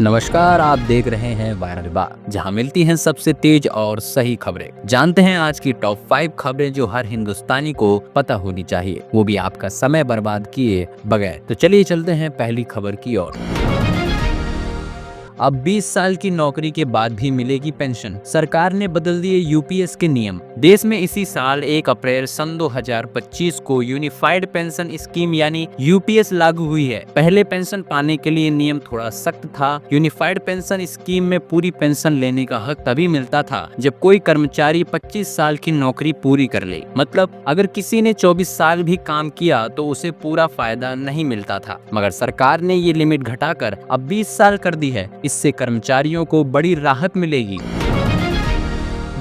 नमस्कार, आप देख रहे हैं वायरल बात, जहां मिलती हैं सबसे तेज और सही खबरें। जानते हैं आज की टॉप 5 खबरें जो हर हिंदुस्तानी को पता होनी चाहिए, वो भी आपका समय बर्बाद किए बगैर। तो चलिए चलते हैं पहली खबर की ओर। अब 20 साल की नौकरी के बाद भी मिलेगी पेंशन। सरकार ने बदल दिए यूपीएस के नियम। देश में इसी साल 1 अप्रैल सन 2025 को यूनिफाइड पेंशन स्कीम यानी यूपीएस लागू हुई है। पहले पेंशन पाने के लिए नियम थोड़ा सख्त था। यूनिफाइड पेंशन स्कीम में पूरी पेंशन लेने का हक तभी मिलता था जब कोई कर्मचारी 25 साल की नौकरी पूरी कर ले। मतलब अगर किसी ने 24 साल भी काम किया तो उसे पूरा फायदा नहीं मिलता था, मगर सरकार ने ये लिमिट घटाकर अब 20 साल कर दी है। इससे कर्मचारियों को बड़ी राहत मिलेगी।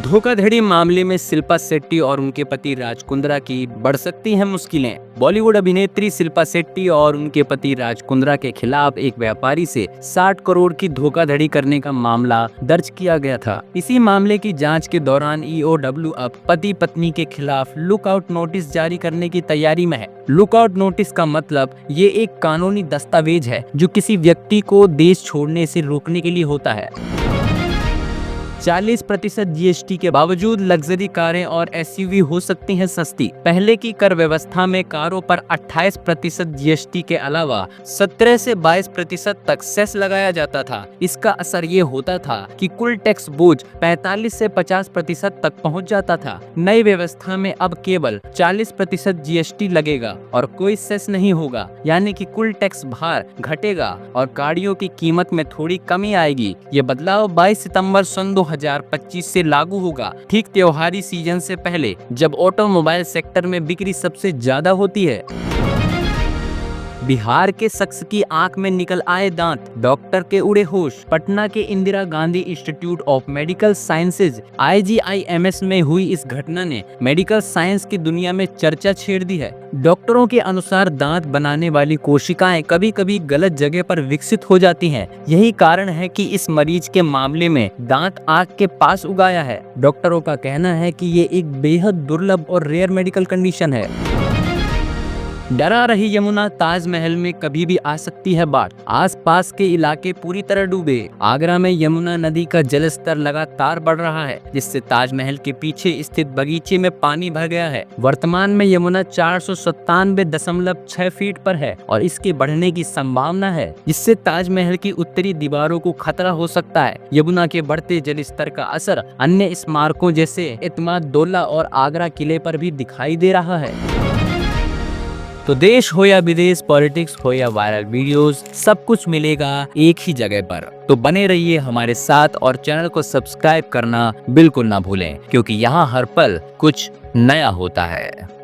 धोखाधड़ी मामले में शिल्पा शेट्टी और उनके पति राज कुंद्रा की बढ़ सकती हैं मुश्किलें। बॉलीवुड अभिनेत्री शिल्पा शेट्टी और उनके पति राज कुंद्रा के खिलाफ एक व्यापारी से 60 करोड़ की धोखाधड़ी करने का मामला दर्ज किया गया था। इसी मामले की जांच के दौरान ईओडब्ल्यू अब पति पत्नी के खिलाफ लुकआउट नोटिस जारी करने की तैयारी में है। लुकआउट नोटिस का मतलब ये एक कानूनी दस्तावेज है जो किसी व्यक्ति को देश छोड़ने से रोकने के लिए होता है। 40% जीएसटी के बावजूद लग्जरी कारें और एसयूवी हो सकती हैं सस्ती। पहले की कर व्यवस्था में कारों पर 28% जीएसटी के अलावा 17 से 22% तक सेस लगाया जाता था। इसका असर ये होता था कि कुल टैक्स बोझ 45 से 50% तक पहुंच जाता था। नई व्यवस्था में अब केवल 40% जीएसटी लगेगा और कोई सेस नहीं होगा, यानी कि कुल टैक्स भार घटेगा और गाड़ियों की कीमत में थोड़ी कमी आएगी। ये बदलाव 22 सितंबर सन 2025 से लागू होगा, ठीक त्योहारी सीजन से पहले, जब ऑटोमोबाइल सेक्टर में बिक्री सबसे ज्यादा होती है। बिहार के शख्स की आंख में निकल आए दांत, डॉक्टर के उड़े होश। पटना के Indira Gandhi institute of medical sciences IGIMS में हुई इस घटना ने मेडिकल साइंस की दुनिया में चर्चा छेड़ दी है। डॉक्टरों के अनुसार दांत बनाने वाली कोशिकाएं कभी कभी गलत जगह पर विकसित हो जाती हैं। यही कारण है कि इस मरीज के मामले में दांत आंख के पास उगाया है। डॉक्टरों का कहना है कि ये एक बेहद दुर्लभ और रेयर मेडिकल कंडीशन है। डरा रही यमुना, ताजमहल में कभी भी आ सकती है बाढ़। आसपास के इलाके पूरी तरह डूबे। आगरा में यमुना नदी का जलस्तर लगातार बढ़ रहा है, जिससे ताजमहल के पीछे स्थित बगीचे में पानी भर गया है। वर्तमान में यमुना 497.6 फीट पर है और इसके बढ़ने की संभावना है, जिससे ताजमहल की उत्तरी दीवारों को खतरा हो सकता है। यमुना के बढ़ते जलस्तर का असर अन्य स्मारकों जैसे एतमाद-दौला और आगरा किले पर भी दिखाई दे रहा है। तो देश हो या विदेश, पॉलिटिक्स हो या वायरल वीडियोस, सब कुछ मिलेगा एक ही जगह पर। तो बने रहिए हमारे साथ और चैनल को सब्सक्राइब करना बिल्कुल ना भूलें, क्योंकि यहाँ हर पल कुछ नया होता है।